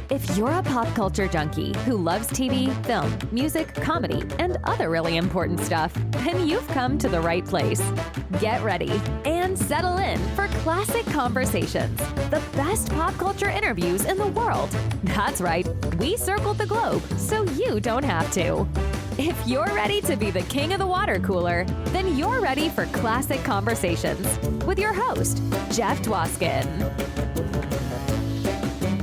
If you're a pop culture junkie who loves TV, film, music, comedy, and other really important stuff, then you've come to the right place. Get ready and settle in for Classic Conversations, the best pop culture interviews in the world. That's right, we circled the globe so you don't have to. If you're ready to be the king of the water cooler, then you're ready for Classic Conversations with your host, Jeff Dwoskin.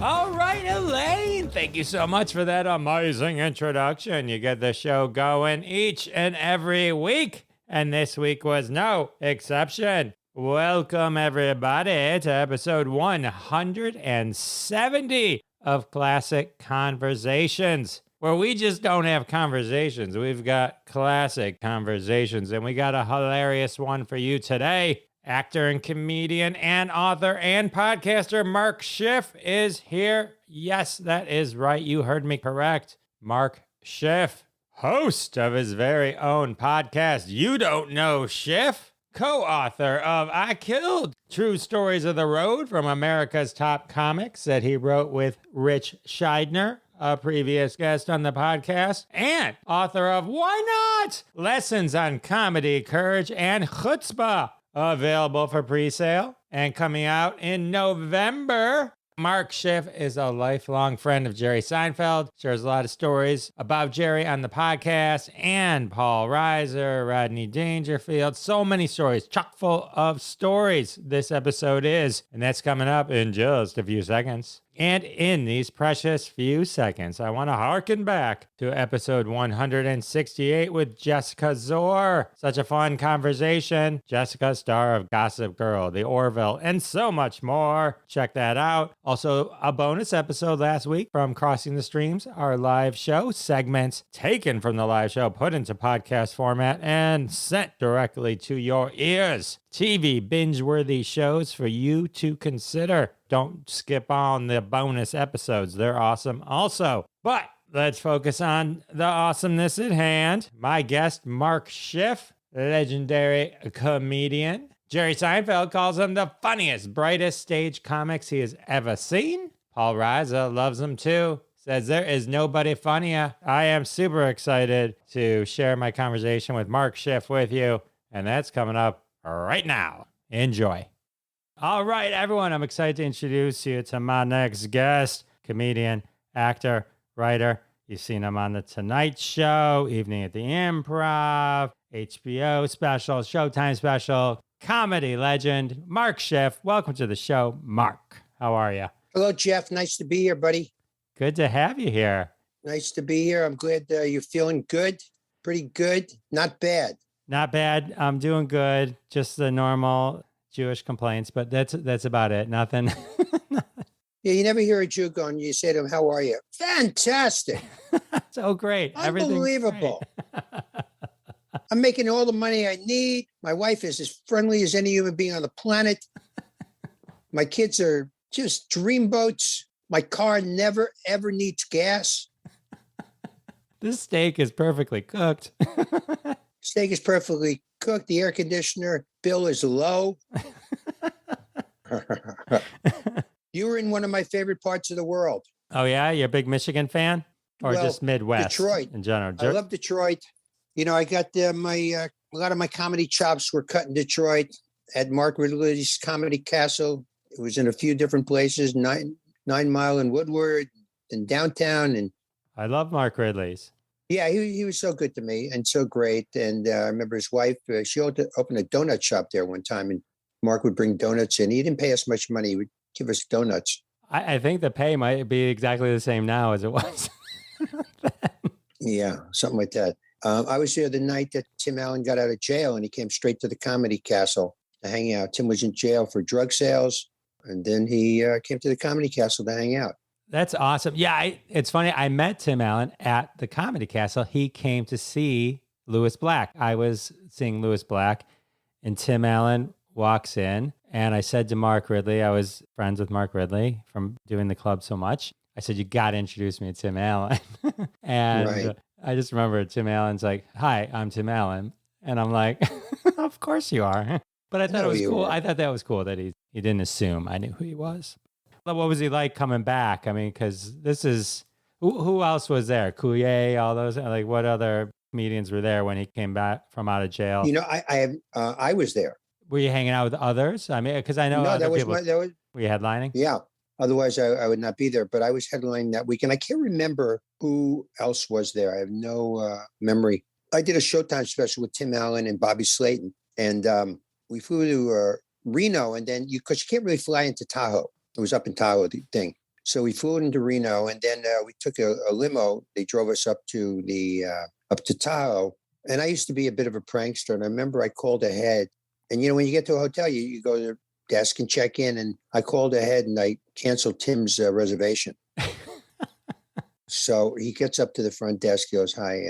All right, Elaine, thank you so much for that amazing introduction. You get the show going each and every week, and this week was no exception. Welcome, everybody, to episode 170 of Classic Conversations, where we just don't have conversations. We've got classic conversations, and we got a hilarious one for you today. Actor and comedian and author and podcaster Mark Schiff is here. Yes, that is right. You heard me correct. Mark Schiff, host of his very own podcast, You Don't Know Schiff, co-author of I Killed, True Stories of the Road from America's Top Comics that he wrote with Rich Scheidner, a previous guest on the podcast, and author of Why Not? Lessons on Comedy, Courage, and Chutzpah. Available for pre-sale and coming out in November. Mark Schiff is a lifelong friend of Jerry Seinfeld, shares a lot of stories about Jerry on the podcast, and Paul Reiser, Rodney Dangerfield, so many stories, chock full of stories this episode is, and that's coming up in just a few seconds. And in these precious few seconds, I want to harken back to episode 168 with Jessica Zor. Such a fun conversation. Jessica, star of Gossip Girl, The Orville, and so much more. Check that out. Also, a bonus episode last week from Crossing the Streams, our live show. Segments taken from the live show, put into podcast format, and sent directly to your ears. TV binge-worthy shows for you to consider. Don't skip on the bonus episodes. They're awesome also. But let's focus on the awesomeness at hand. My guest, Mark Schiff, legendary comedian. Jerry Seinfeld calls him the funniest, brightest stage comics he has ever seen. Paul Reiser loves him too. Says there is nobody funnier. I am super excited to share my conversation with Mark Schiff with you. And that's coming up right now. Enjoy. All right, everyone, I'm excited to introduce you to my next guest, comedian, actor, writer. You've seen him on The Tonight Show, Evening at the Improv, HBO special, Showtime special, comedy legend, Mark Schiff. Welcome to the show, Mark. How are you? Hello, Jeff. Nice to be here, buddy. Good to have you here. Nice to be here. I'm glad you're feeling good. Pretty good. Not bad. Not bad. I'm doing good. Just the normal Jewish complaints, but that's about it. Nothing. Yeah, you never hear a Jew going, you say to him, how are you? Fantastic. So great. Unbelievable. I'm making all the money I need. My wife is as friendly as any human being on the planet. My kids are just dreamboats. My car never, ever needs gas. This steak is perfectly cooked. Steak is perfectly cooked. The air conditioner bill is low. You were in one of my favorite parts of the world. Oh, yeah? You're a big Michigan fan? Or just Midwest? Detroit. In general? I love Detroit. You know, I got a lot of my comedy chops were cut in Detroit at Mark Ridley's Comedy Castle. It was in a few different places, 9 Mile and Woodward, and downtown. And I love Mark Ridley's. Yeah, he was so good to me and so great. And I remember his wife, she opened a donut shop there one time, and Mark would bring donuts in. He didn't pay us much money. He would give us donuts. I think the pay might be exactly the same now as it was. Yeah, something like that. I was there the night that Tim Allen got out of jail, and he came straight to the Comedy Castle to hang out. Tim was in jail for drug sales, and then he came to the Comedy Castle to hang out. That's awesome. Yeah, it's funny. I met Tim Allen at the Comedy Castle. He came to see Louis Black. I was seeing Louis Black, and Tim Allen walks in, and I said to Mark Ridley, I was friends with Mark Ridley from doing the club so much. I said, you got to introduce me to Tim Allen. And right. I just remember Tim Allen's like, hi, I'm Tim Allen. And I'm like, of course you are. But I thought it was cool. I thought that was cool that he didn't assume I knew who he was. What was he like coming back? I mean, because this is, who else was there? Coulier, all those, like what other comedians were there when he came back from out of jail? I was there. Were you hanging out with others? I mean, because I know No, other that was people. Were you headlining? Yeah. Otherwise, I would not be there. But I was headlining that weekend. I can't remember who else was there. I have no memory. I did a Showtime special with Tim Allen and Bobby Slayton. And we flew to Reno. And then because you can't really fly into Tahoe. It was up in Tahoe, the thing. So we flew into Reno. And then we took a limo. They drove us up to Tahoe. And I used to be a bit of a prankster. And I remember I called ahead. And, when you get to a hotel, you go to the desk and check in. And I called ahead and I canceled Tim's reservation. So he gets up to the front desk. He goes, "Hi,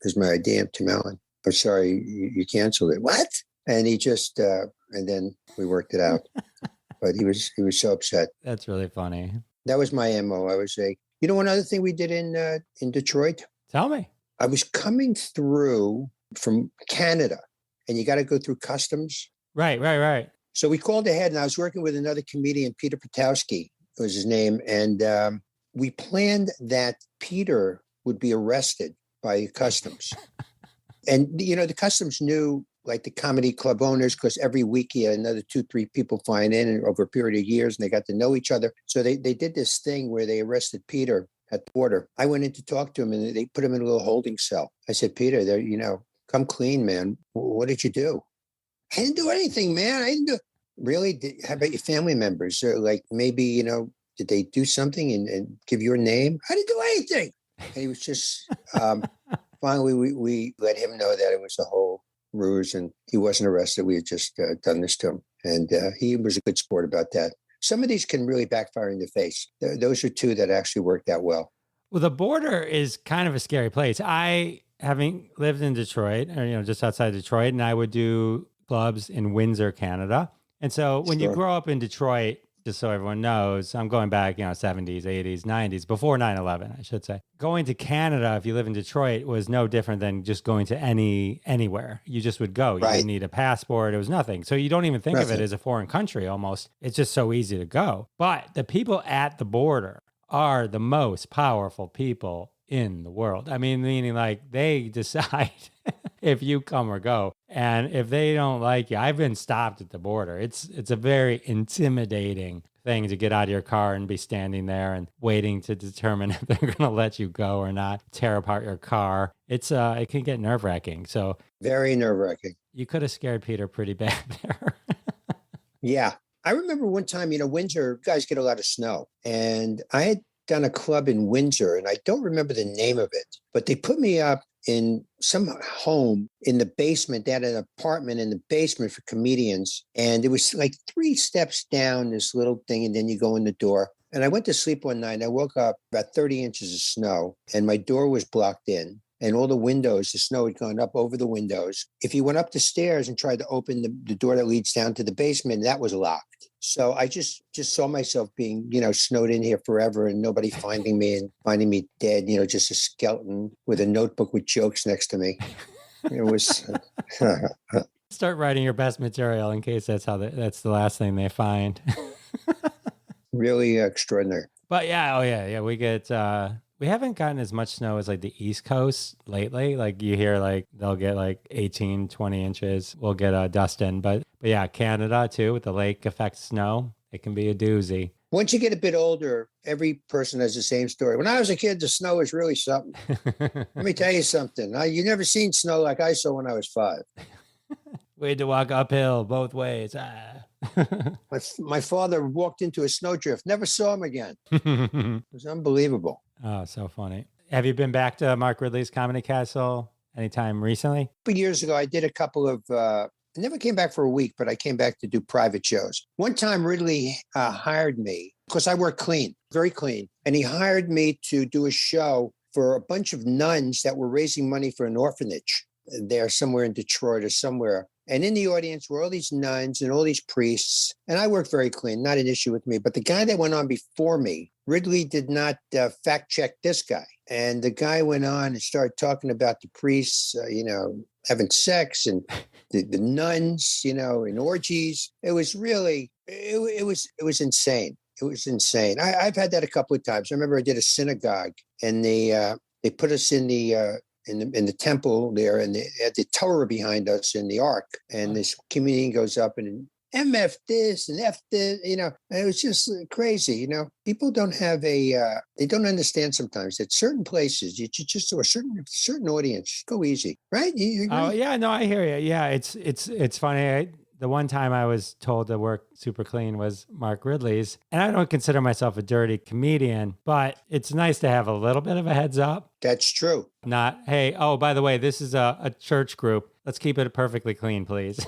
here's my ID. I'm Tim Allen. I'm sorry, you canceled it." "What?" And he just, and then we worked it out. But he was so upset. That's really funny. That was my MO. I was one other thing we did in Detroit. Tell me. I was coming through from Canada. And you got to go through customs. Right. So we called ahead, and I was working with another comedian, Peter Patowski was his name. And we planned that Peter would be arrested by customs. And, the customs knew, like the comedy club owners, because every week he had another 2-3 people flying in and over a period of years, and they got to know each other. So they did this thing where they arrested Peter at the border. I went in to talk to him, and they put him in a little holding cell. I said, "Peter, come clean, man. What did you do?" "I didn't do anything, man. I didn't do." "Really? How about your family members? Like maybe, did they do something and give your name?" "I didn't do anything." And he was just, finally, we let him know that it was a whole ruse and he wasn't arrested. We had just done this to him. And he was a good sport about that. Some of these can really backfire in the face. Those are two that actually worked out well. Well, the border is kind of a scary place. Having lived in Detroit, or just outside Detroit, and I would do clubs in Windsor, Canada. And so when you grow up in Detroit, just so everyone knows, I'm going back, 70s, 80s, 90s, before 9/11, I should say. Going to Canada, if you live in Detroit, was no different than just going to anywhere. You just would go. You didn't need a passport. It was nothing. So you don't even think of it as a foreign country almost. It's just so easy to go. But the people at the border are the most powerful people in the world. I mean, meaning like they decide if you come or go. And if they don't like you, I've been stopped at the border. It's a very intimidating thing to get out of your car and be standing there and waiting to determine if they're going to let you go or not, tear apart your car. It can get nerve-wracking. So very nerve-wracking. You could have scared Peter pretty bad there. Yeah. I remember one time, Windsor, guys get a lot of snow. And I had done a club in Windsor, and I don't remember the name of it, but they put me up in some home in the basement. They had an apartment in the basement for comedians. And it was like 3 steps down this little thing, and then you go in the door. And I went to sleep one night, and I woke up about 30 inches of snow, and my door was blocked in. And all the windows, the snow had gone up over the windows. If you went up the stairs and tried to open the door that leads down to the basement, that was locked. So I just saw myself being, snowed in here forever and nobody finding me and finding me dead, just a skeleton with a notebook with jokes next to me. It was... Start writing your best material in case that's the last thing they find. Really extraordinary. But yeah, we get... we haven't gotten as much snow as like the East Coast lately. Like you hear like they'll get like 18, 20 inches. We'll get dust in. But yeah, Canada too, with the lake effect snow, it can be a doozy. Once you get a bit older, every person has the same story. When I was a kid, the snow was really something. Let me tell you something. You never seen snow like I saw when I was 5. We had to walk uphill both ways. My father walked into a snowdrift, never saw him again. It was unbelievable. Oh, so funny. Have you been back to Mark Ridley's Comedy Castle anytime recently? A couple years ago, I did a couple of, I never came back for a week, but I came back to do private shows. One time Ridley hired me, because I work clean, very clean. And he hired me to do a show for a bunch of nuns that were raising money for an orphanage there somewhere in Detroit or somewhere. And in the audience were all these nuns and all these priests. And I worked very clean, not an issue with me. But the guy that went on before me, Ridley did not fact check this guy. And the guy went on and started talking about the priests, having sex and the nuns, in orgies. It was really, it was insane. It was insane. I've had that a couple of times. I remember I did a synagogue, and they put us in the temple there, and they had the Torah behind us in the ark. And this comedian goes up and MF this and F this, and it was just crazy. People don't have they don't understand sometimes that certain places, you just to a certain audience, go easy, right? Oh yeah, no, I hear you. Yeah, it's funny. The one time I was told to work super clean was Mark Ridley's. And I don't consider myself a dirty comedian, but it's nice to have a little bit of a heads up. That's true. Not, hey, oh, by the way, this is a church group. Let's keep it perfectly clean, please.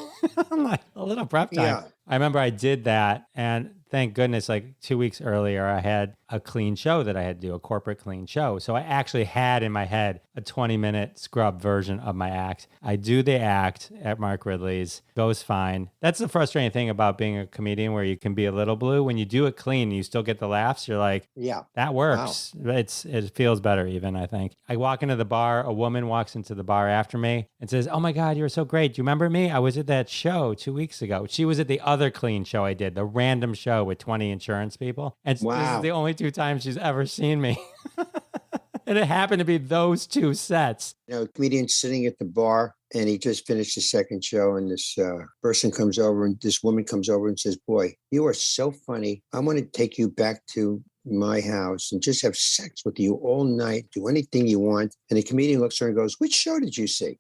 I'm like, a little prep time. Yeah. I remember I did that, and thank goodness, like 2 weeks earlier, I had a clean show that I had to do, a corporate clean show. So I actually had in my head a 20-minute scrub version of my act. I do the act at Mark Ridley's, goes fine. That's the frustrating thing about being a comedian, where you can be a little blue. When you do it clean, you still get the laughs. You're like, yeah, that works. Wow. It feels better even, I think. I walk into the bar, a woman walks into the bar after me and says, oh my God, you were so great. Do you remember me? I was at that show 2 weeks ago. She was at the other clean show I did, the random show with 20 insurance people. And This is the only 2 times she's ever seen me. And it happened to be those 2 sets. A comedian sitting at the bar, and he just finished the second show, and this person comes over, and this woman comes over and says, boy, you are so funny. I want to take you back to my house and just have sex with you all night, do anything you want. And the comedian looks at her and goes, which show did you see?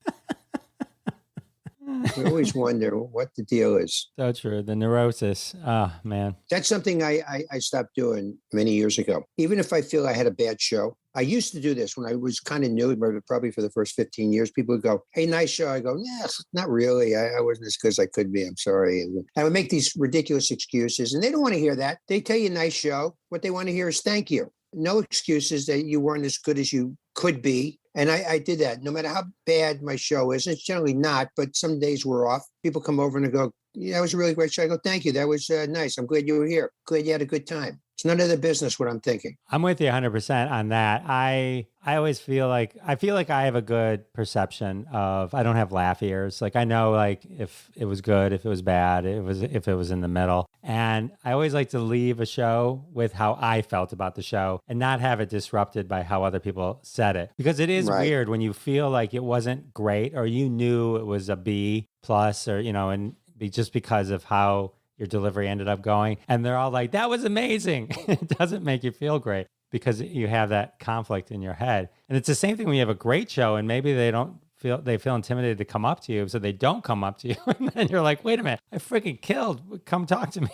We always wonder what the deal is. So true. The neurosis. Oh, man. That's something I stopped doing many years ago. Even if I feel I had a bad show, I used to do this when I was kind of new, but probably for the first 15 years, people would go, hey, nice show. I go, nah, not really. I wasn't as good as I could be. I'm sorry. And I would make these ridiculous excuses, and they don't want to hear that. They tell you nice show. What they want to hear is thank you. No excuses that you weren't as good as you could be. And I did that. No matter how bad my show is, it's generally not, but some days we're off. People come over and they go, yeah, that was a really great show. I go, thank you. That was nice. I'm glad you were here. Glad you had a good time. It's none of their business what I'm thinking. I'm with you 100% on that. I always feel like I have a good perception of, I don't have laugh ears. Like I know like if it was good, if it was bad, if it was in the middle. And I always like to leave a show with how I felt about the show and not have it disrupted by how other people said it. Because it is weird when you feel like it wasn't great, or you knew it was a B plus, or, and just because of how your delivery ended up going. And they're all like, that was amazing. It doesn't make you feel great because you have that conflict in your head. And it's the same thing when you have a great show and maybe they feel intimidated to come up to you. So they don't come up to you. And then you're like, wait a minute, I freaking killed. Come talk to me.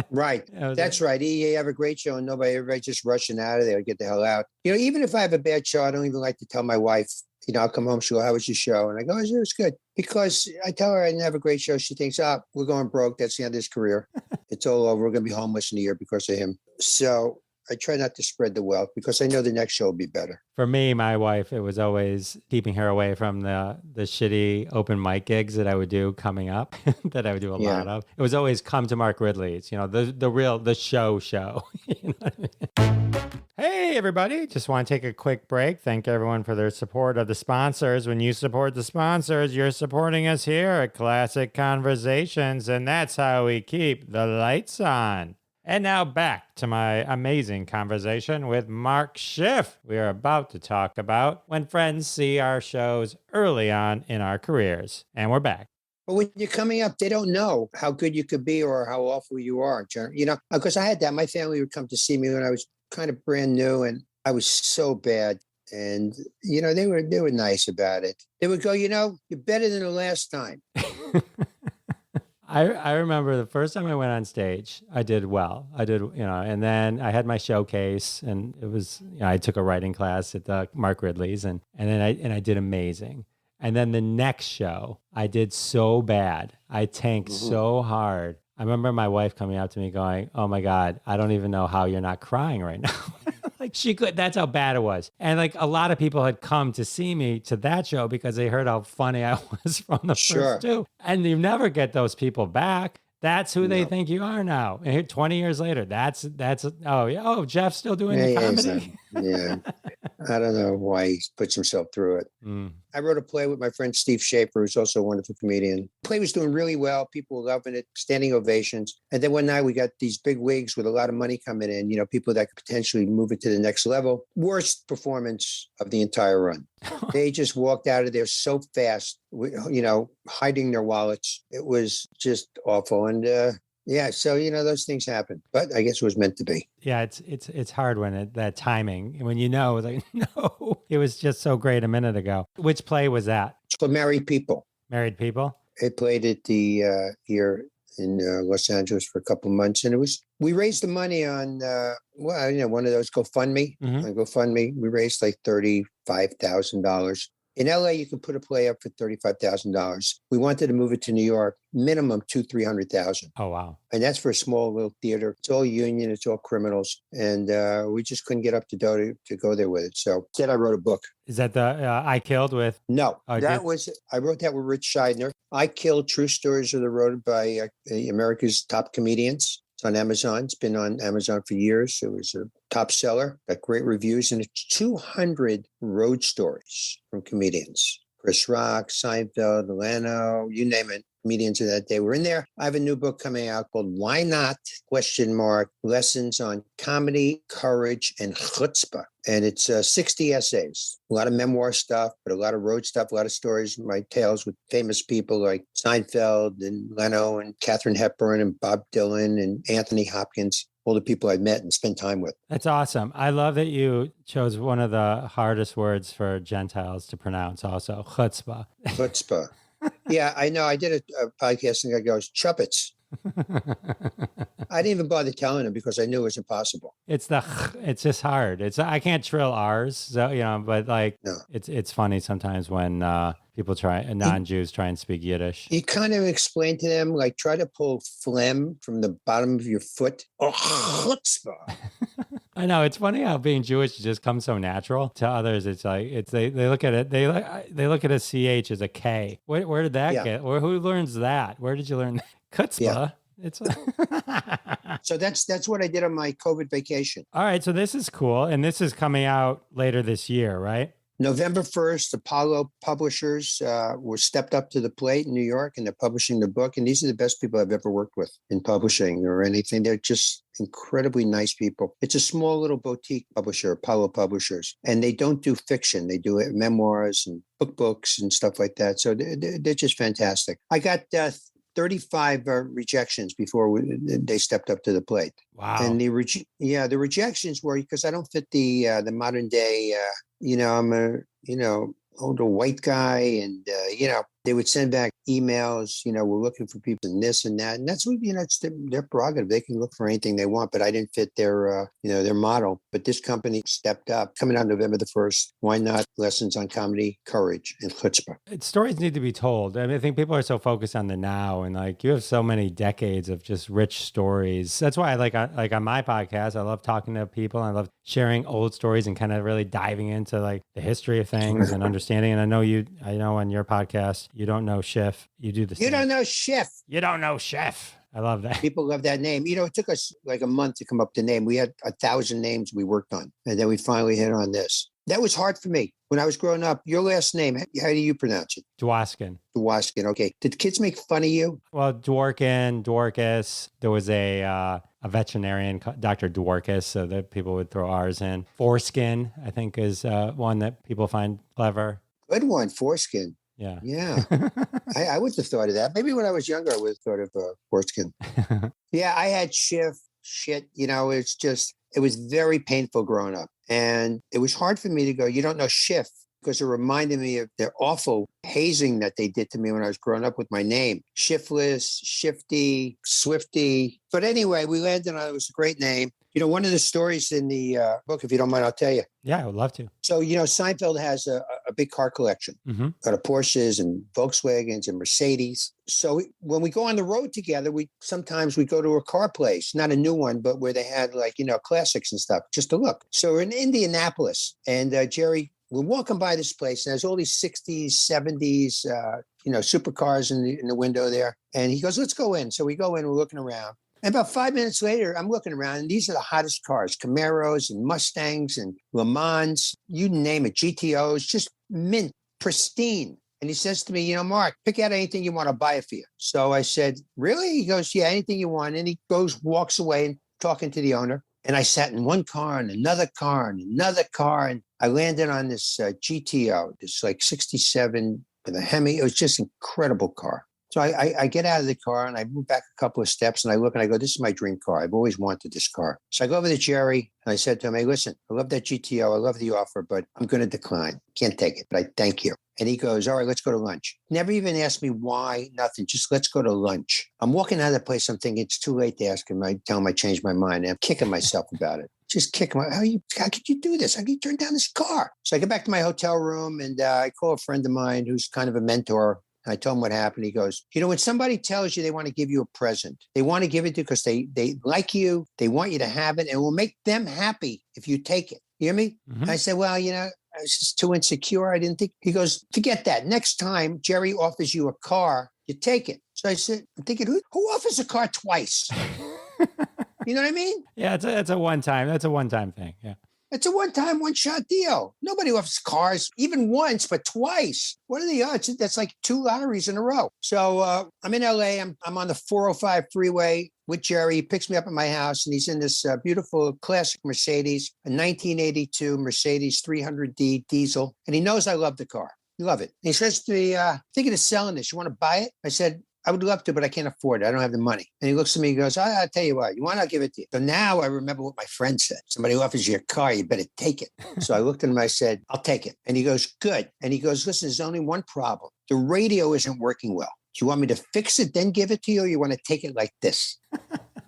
Right. That's right. You have a great show and everybody just rushing out of there, get the hell out. Even if I have a bad show, I don't even like to tell my wife. I'll come home, she'll go, how was your show? And I go, it was good. Because I tell her I didn't have a great show. She thinks, we're going broke. That's the end of his career. It's all over. We're going to be homeless in a year because of him. So I try not to spread the wealth because I know the next show will be better. For me, my wife, it was always keeping her away from the shitty open mic gigs that I would do coming up, that I would do a lot of. It was always come to Mark Ridley's, the show. You know what I mean? Hey, everybody. Just want to take a quick break. Thank everyone for their support of the sponsors. When you support the sponsors, you're supporting us here at Classic Conversations, and that's how we keep the lights on. And now back to my amazing conversation with Mark Schiff. We are about to talk about when friends see our shows early on in our careers. And we're back. But when you're coming up, they don't know how good you could be or how awful you are. Because I had that. My family would come to see me when I was kind of brand new and I was so bad. And, they were nice about it. They would go, you're better than the last time. I remember the first time I went on stage, I did well. And then I had my showcase and it was, I took a writing class at the Mark Ridley's and then I did amazing. And then the next show, I did so bad. I tanked so hard. I remember my wife coming up to me going, oh my God, I don't even know how you're not crying right now. Like she could, that's how bad it was. And like a lot of people had come to see me to that show because they heard how funny I was from the first two. And you never get those people back. That's who they think you are now. And here, 20 years later, Jeff's still doing the comedy. Yeah. I don't know why he puts himself through it. I wrote a play with my friend Steve Schaefer, who's also a wonderful comedian. The play was doing really well. People were loving it, standing ovations. And then one night we got these big wigs with a lot of money coming in, people that could potentially move it to the next level. Worst performance of the entire run. They just walked out of there so fast, hiding their wallets. It was just awful. And so those things happen, but I guess it was meant to be. Yeah, it's hard when that timing, when like, no, it was just so great a minute ago. Which play was that? It's called Married People. Married People. It played at the here in Los Angeles for a couple of months, and we raised the money on one of those GoFundMe. On GoFundMe, we raised like $35,000. In LA, you can put a play up for $35,000. We wanted to move it to New York, minimum $200,000-300,000. Oh, wow. And that's for a small little theater. It's all union, it's all criminals. And we just couldn't get up to go there with it. So instead, I wrote a book. Is that the I Killed with? No, I wrote that with Rich Scheidner. I Killed, True Stories of the Road by America's Top Comedians. It's on Amazon. It's been on Amazon for years. It was a top seller, got great reviews, and it's 200 road stories from comedians. Chris Rock, Seinfeld, Leno, you name it. Comedians of that day were in there. I have a new book coming out called Why Not? Lessons on Comedy, Courage, and Chutzpah. And it's 60 essays, a lot of memoir stuff, but a lot of road stuff, a lot of stories, my tales with famous people like Seinfeld and Leno and Katharine Hepburn and Bob Dylan and Anthony Hopkins, all the people I've met and spent time with. That's awesome. I love that you chose one of the hardest words for Gentiles to pronounce also, chutzpah. Chutzpah. Yeah, I know. I did a podcast and the guy goes, chuppets. I didn't even bother telling him because I knew it was impossible. It's just hard. I can't trill R's, so but like no. It's funny sometimes when people non-Jews try and speak Yiddish. You kind of explain to them, like try to pull phlegm from the bottom of your foot. Oh, chutzpah. I know, it's funny how being Jewish just comes so natural. To others, it's like they look at it, they look at a CH as a K. Where did that get? Who learns that? Where did you learn that? Chutzpah. Yeah. It's So that's what I did on my COVID vacation. All right, so this is cool, and this is coming out later this year, right? November 1st, Apollo Publishers were stepped up to the plate in New York, and they're publishing the book. And these are the best people I've ever worked with in publishing or anything. They're just incredibly nice people. It's a small little boutique publisher, Apollo Publishers, and they don't do fiction. They do memoirs and books and stuff like that. So they're just fantastic. I got 35 rejections before they stepped up to the plate. Wow. And the rejections were because I don't fit the modern day, I'm a, older white guy. And, they would send back emails, we're looking for people in this and that. And that's what, it's their prerogative. They can look for anything they want, but I didn't fit their model. But this company stepped up. Coming out November the 1st, Why Not? Lessons on Comedy, Courage, and Chutzpah. Stories need to be told. I mean, I think people are so focused on the now, and like you have so many decades of just rich stories. That's why I on my podcast, I love talking to people. I love sharing old stories and kind of really diving into like the history of things and understanding. And I know on your podcast, you don't know Schiff. You do the same. You don't know Schiff. You don't know Schiff. I love that. People love that name. It took us like a month to come up with the name. We had 1,000 names we worked on. And then we finally hit on this. That was hard for me. When I was growing up, your last name, how do you pronounce it? Dwoskin. Dwoskin. Okay. Did kids make fun of you? Well, Dworkin, Dworkus. There was a veterinarian, Dr. Dworkus, so that people would throw R's in. Foreskin, I think, is one that people find clever. Good one, Foreskin. Yeah. Yeah. I would have thought of that. Maybe when I was younger, I would have thought of Foreskin. Yeah, I had shit. It was very painful growing up. And it was hard for me to go, you don't know Schiff, because it reminded me of the awful hazing that they did to me when I was growing up with my name. Shiftless, Shifty, Swifty. But anyway, we landed on it. It was a great name. One of the stories in the book, if you don't mind, I'll tell you. Yeah, I would love to. So, Seinfeld has a big car collection. Mm-hmm. Got a Porsches and Volkswagens and Mercedes. So when we go on the road together, sometimes we go to a car place, not a new one, but where they had classics and stuff, just to look. So we're in Indianapolis, and Jerry, we're walking by this place, and there's all these 60s, 70s, supercars in the window there. And he goes, let's go in. So we go in, we're looking around. And about 5 minutes later, I'm looking around, and these are the hottest cars, Camaros and Mustangs and Le Mans, you name it, GTOs, just mint, pristine. And he says to me, you know, Mark, pick out anything you want to buy it for you. So I said, really? He goes, yeah, anything you want. And he walks away and talking to the owner. And I sat in one car and another car and another car. And I landed on this GTO, this like 67 with a Hemi. It was just an incredible car. So I get out of the car and I move back a couple of steps and I look and I go, this is my dream car. I've always wanted this car. So I go over to Jerry and I said to him, hey, listen, I love that GTO. I love the offer, but I'm going to decline. Can't take it, but I thank you. And he goes, all right, let's go to lunch. Never even asked me why, nothing. Just let's go to lunch. I'm walking out of the place. I'm thinking it's too late to ask him. I tell him I changed my mind. And I'm kicking myself about it. Just kicking how could you do this? How could you turn down this car? So I get back to my hotel room and I call a friend of mine who's kind of a mentor. I told him what happened. He goes, you know, when somebody tells you they want to give you a present, they want to give it to you because they like you. They want you to have it. And it will make them happy if you take it. You hear me? Mm-hmm. I said, well, you know, I was just too insecure. I didn't think. He goes, forget that. Next time Jerry offers you a car, you take it. So I said, I'm thinking, who offers a car twice? You know what I mean? Yeah, it's a one-time. That's a one-time thing. Yeah. It's a one-time, one-shot deal. Nobody offers cars even once, but twice. What are the odds? That's like 2 lotteries in a row. So I'm in LA. I'm on the 405 freeway with Jerry. He picks me up at my house, and he's in this beautiful classic Mercedes, a 1982 Mercedes 300D diesel. And he knows I love the car. I love it. And he says to me, thinking of selling this. You want to buy it? I said, I would love to, but I can't afford it. I don't have the money. And he looks at me and goes, I'll tell you what, you want, I'll give it to you. So now I remember what my friend said. Somebody offers you a car, you better take it. So I looked at him, I said, I'll take it. And he goes, good. And he goes, listen, there's only one problem. The radio isn't working well. Do you want me to fix it, then give it to you, or you want to take it like this?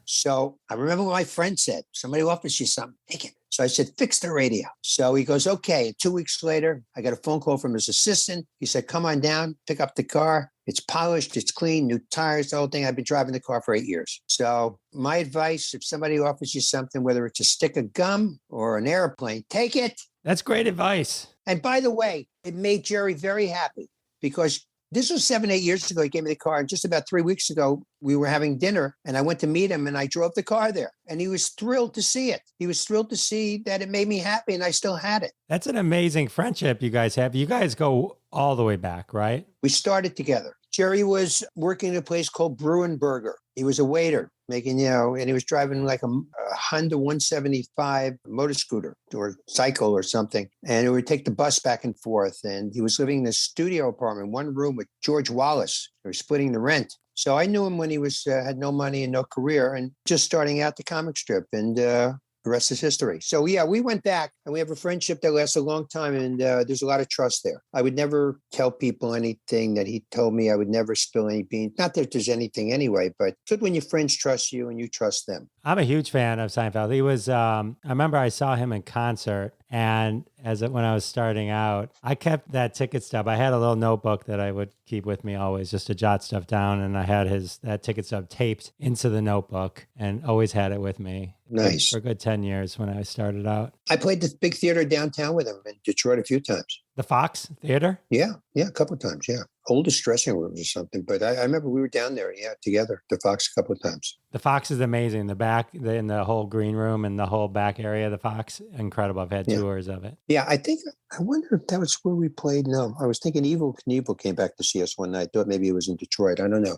So I remember what my friend said. Somebody offers you something, take it. So I said, fix the radio. So he goes, okay. And 2 weeks later, I got a phone call from his assistant. He said, come on down, pick up the car. It's polished, it's clean, new tires, the whole thing. I've been driving the car for 8 years. So my advice, if somebody offers you something, whether it's a stick of gum or an airplane, take it. That's great advice. And by the way, it made Jerry very happy because this was 7, 8 years ago. He gave me the car. And just about 3 weeks ago, we were having dinner and I went to meet him and I drove the car there. And he was thrilled to see it. He was thrilled to see that it made me happy and I still had it. That's an amazing friendship you guys have. You guys go all the way back, right? We started together. Jerry was working at a place called Bruenberger. He was a waiter making, and he was driving like a Honda 175 motor scooter or cycle or something. And he would take the bus back and forth. And he was living in a studio apartment, one room with George Wallace. They were splitting the rent. So I knew him when he was had no money and no career and just starting out the comic strip. And the rest is history. So yeah, we went back and we have a friendship that lasts a long time. And there's a lot of trust there. I would never tell people anything that he told me. I would never spill any beans. Not that there's anything anyway, but it's good when your friends trust you and you trust them. I'm a huge fan of Seinfeld. He was, I remember I saw him in concert. And when I was starting out, I kept that ticket stub. I had a little notebook that I would keep with me always just to jot stuff down. And I had that ticket stub taped into the notebook and always had it with me. Nice. For a good 10 years when I started out. I played the big theater downtown with him in Detroit a few times. The Fox Theater? Yeah, a couple of times, yeah. Oldest dressing rooms or something. But I remember we were down there, together, the Fox a couple of times. The Fox is amazing. The back, in the whole green room and the whole back area of the Fox, incredible. I've had tours of it. Yeah, I wonder if that was where we played. No, I was thinking Evel Knievel came back to see us one night. Thought maybe it was in Detroit. I don't know.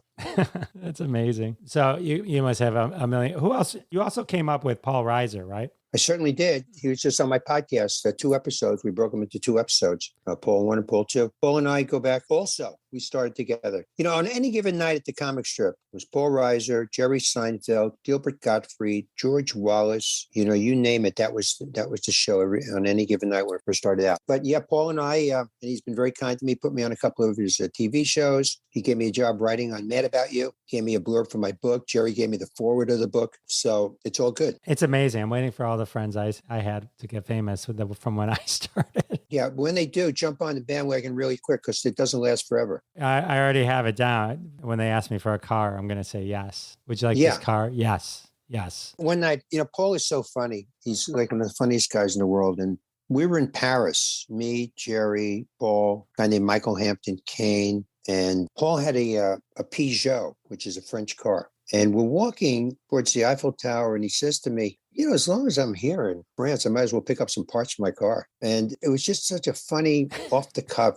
That's amazing. So you must have a million. Who else? You also came up with Paul Reiser, right? I certainly did. He was just on my podcast, 2 episodes. We broke them into 2 episodes, Paul 1 and Paul 2. Paul and I go back also. We started together. On any given night at the comic strip, it was Paul Reiser, Jerry Seinfeld, Gilbert Gottfried, George Wallace, you name it. That was the show on any given night when it first started out. But yeah, Paul and I, and he's been very kind to me, put me on a couple of his TV shows. He gave me a job writing on Mad About You. He gave me a blurb for my book. Jerry gave me the foreword of the book. So it's all good. It's amazing. I'm waiting for all the friends I had to get famous from when I started. Yeah, when they do, jump on the bandwagon really quick because it doesn't last forever. I already have it down. When they ask me for a car, I'm going to say yes. Would you like this car? Yes. Yes. One night, Paul is so funny. He's like one of the funniest guys in the world. And we were in Paris, me, Jerry, Paul, a guy named Michael Hampton Kane. And Paul had a Peugeot, which is a French car. And we're walking towards the Eiffel Tower, and he says to me, as long as I'm here in France, I might as well pick up some parts for my car. And it was just such a funny, off the cuff.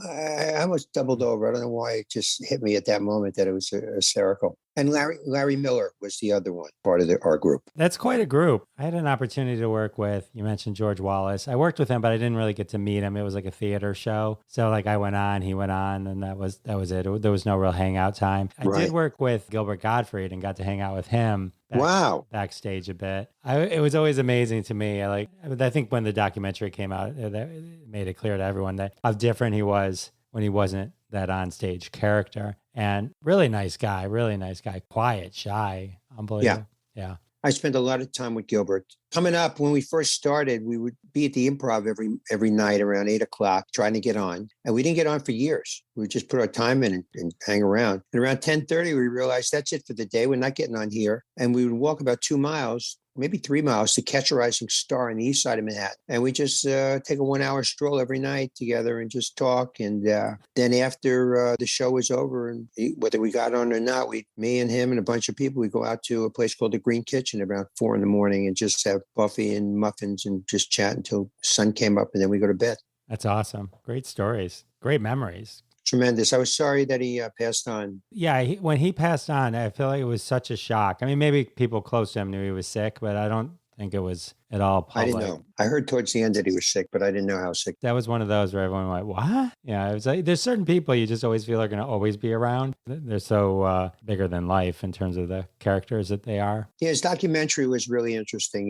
I almost doubled over. I don't know why it just hit me at that moment that it was hysterical. And Larry Miller was the other one, part of our group. That's quite a group. I had an opportunity to work with, you mentioned George Wallace. I worked with him, but I didn't really get to meet him. It was like a theater show. So like I went on, he went on, and that was it. There was no real hangout time. I did work with Gilbert Gottfried and got to hang out with him. Backstage a bit. It was always amazing to me. I think when the documentary came out, it made it clear to everyone that how different he was when he wasn't that onstage character. And really nice guy, quiet, shy, unbelievable. Yeah. I spent a lot of time with Gilbert. Coming up, when we first started, we would be at the Improv every night around 8 o'clock trying to get on. And we didn't get on for years. We would just put our time in and hang around. And around 10:30, we realized that's it for the day. We're not getting on here. And we would walk about 2 miles, maybe 3 miles, to catch a rising star on the east side of Manhattan. And we just take a 1 hour stroll every night together and just talk. And then after the show was over, and whether we got on or not, me and him and a bunch of people, we go out to a place called the Green Kitchen around 4 in the morning and just have coffee and muffins and just chat until the sun came up, and then we go to bed. That's awesome. Great stories. Great memories. Tremendous. I was sorry that he passed on. Yeah, when he passed on, I feel like it was such a shock. I mean, maybe people close to him knew he was sick, but I don't think it was at all public. I didn't know. I heard towards the end that he was sick, but I didn't know how sick. That was one of those where everyone went, what? Yeah, it was like, there's certain people you just always feel are going to always be around. They're so bigger than life in terms of the characters that they are. Yeah, his documentary was really interesting.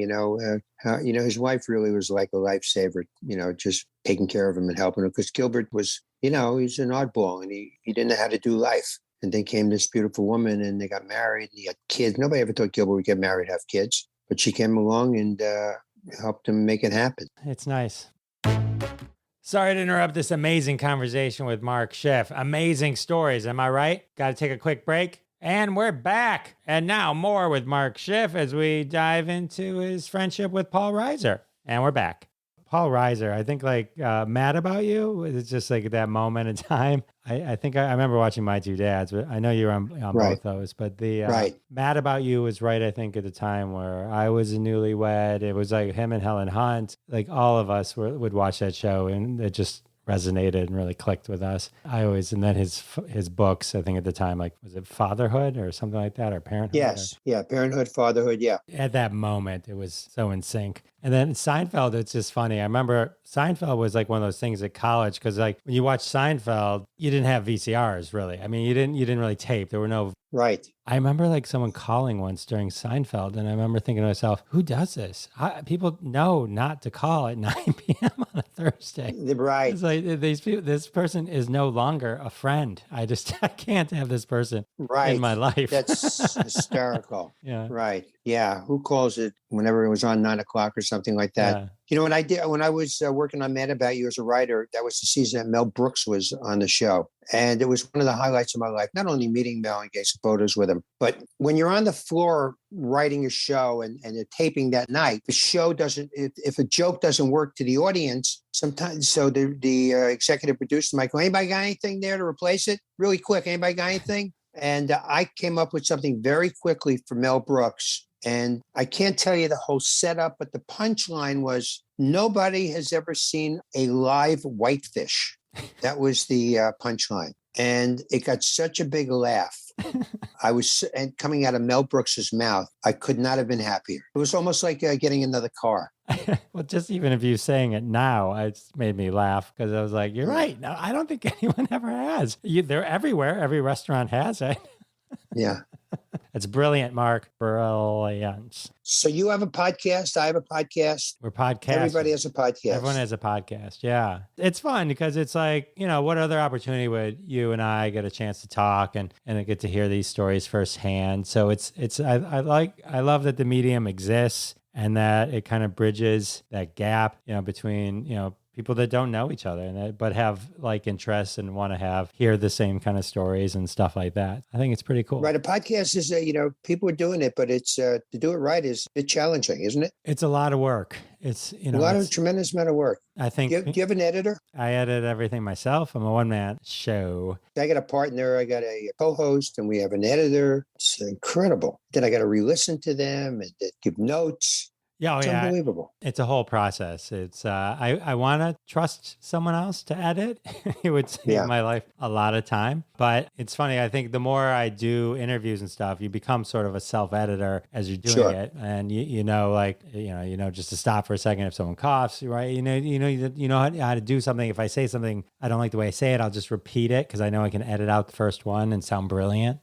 His wife really was like a lifesaver, just taking care of him and helping him, because Gilbert was, he's an oddball, and he didn't know how to do life. And then came this beautiful woman, and they got married, and he had kids. Nobody ever thought Gilbert would get married, have kids. But she came along and helped him make it happen. It's nice. Sorry to interrupt this amazing conversation with Mark Schiff. Amazing stories, am I right? Got to take a quick break. And we're back. And now more with Mark Schiff as we dive into his friendship with Paul Reiser. And we're back. Paul Reiser, I think Mad About You, it's just like that moment in time. I think I remember watching My Two Dads, but I know you were on both those. But the Mad About You was right, I think, at the time where I was a newlywed. It was like him and Helen Hunt. Like all of us would watch that show, and it just resonated and really clicked with us. And then his books, I think at the time, was it Fatherhood or something like that, or Parenthood? Yes. Yeah. Parenthood, Fatherhood. Yeah. At that moment, it was so in sync. And then Seinfeld, it's just funny. I remember Seinfeld was like one of those things at college, because when you watch Seinfeld, you didn't have VCRs really. I mean, you didn't really tape. There were no. Right. I remember someone calling once during Seinfeld, and I remember thinking to myself, who does this? People know not to call at 9 p.m. on a Thursday. Right. It's like this person is no longer a friend. I can't have this person in my life. That's hysterical. Yeah. Right. Yeah. Who calls it whenever it was on 9 o'clock or something like that? Yeah. What I did when I was working on Mad About You as a writer, that was the season that Mel Brooks was on the show. And it was one of the highlights of my life, not only meeting Mel and getting some photos with him, but when you're on the floor writing a show and you're taping that night, the show doesn't, if a joke doesn't work to the audience, sometimes, so the executive producer might go, anybody got anything there to replace it? Really quick, anybody got anything? And I came up with something very quickly for Mel Brooks. And I can't tell you the whole setup, but the punchline was, nobody has ever seen a live whitefish. That was the punchline. And it got such a big laugh. And coming out of Mel Brooks's mouth, I could not have been happier. It was almost like getting another car. Well, just even if you saying it now, it's made me laugh, because I was like, you're right. No, I don't think anyone ever has. They're everywhere. Every restaurant has it. Yeah. It's brilliant, Mark. Brilliant. So you have a podcast. I have a podcast. We're podcasting. Everybody has a podcast. Everyone has a podcast. Yeah. It's fun because it's like, what other opportunity would you and I get a chance to talk and get to hear these stories firsthand? So I love that the medium exists and that it kind of bridges that gap, between, people that don't know each other but have like interests and want to hear the same kind of stories and stuff like that. I think it's pretty cool. Right. A podcast is, people are doing it, but it's to do it right is a bit challenging, isn't it? It's a lot of work. It's, tremendous amount of work. I think. Do you have an editor? I edit everything myself. I'm a one-man show. I got a partner. I got a co-host, and we have an editor. It's incredible. Then I got to re-listen to them and give notes. Yeah, it's unbelievable. It's a whole process. It's I want to trust someone else to edit. It would save my life a lot of time. But it's funny. I think the more I do interviews and stuff, you become sort of a self-editor as you're doing it, and you know, just to stop for a second if someone coughs, right? You know how to do something. If I say something I don't like the way I say it, I'll just repeat it because I know I can edit out the first one and sound brilliant.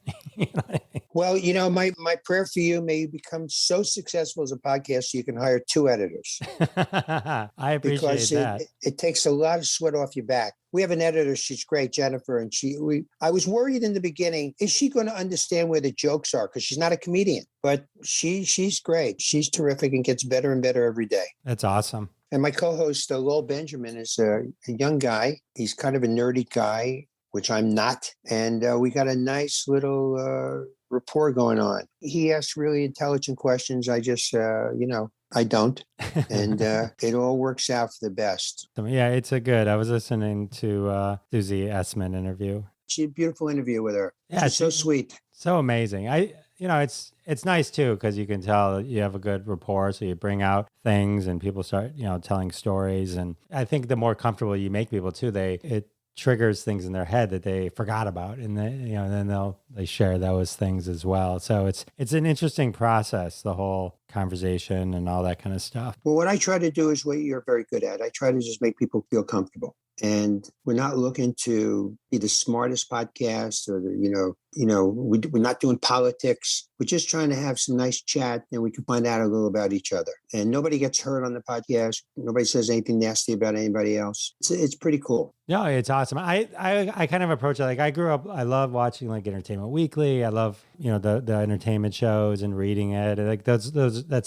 Well, my prayer for you, may you become so successful as a podcast you can hire 2 editors. I appreciate that. It takes a lot of sweat off your back. We have an editor. She's great, Jennifer. And I was worried in the beginning, is she going to understand where the jokes are? Because she's not a comedian, but she's great. She's terrific and gets better and better every day. That's awesome. And my co-host, Lowell Benjamin, is a young guy. He's kind of a nerdy guy, which I'm not. And we got a nice little rapport going on. He asks really intelligent questions. I just, I don't. And it all works out for the best. Yeah, it's a good. I was listening to Susie Essman interview. She had a beautiful interview with her. Yeah, she's so sweet. So amazing. It's nice too, because you can tell you have a good rapport. So you bring out things and people start, telling stories. And I think the more comfortable you make people too, it triggers things in their head that they forgot about, and then they share those things as well. So it's an interesting process, the whole conversation and all that kind of stuff. Well, what I try to do is what you're very good at. I try to just make people feel comfortable. And we're not looking to be the smartest podcast or we're not doing politics. We're just trying to have some nice chat and we can find out a little about each other. And nobody gets hurt on the podcast. Nobody says anything nasty about anybody else. It's pretty cool. No, it's awesome. I kind of approach it like I grew up. I love watching like Entertainment Weekly. I love the entertainment shows and reading it. Like that's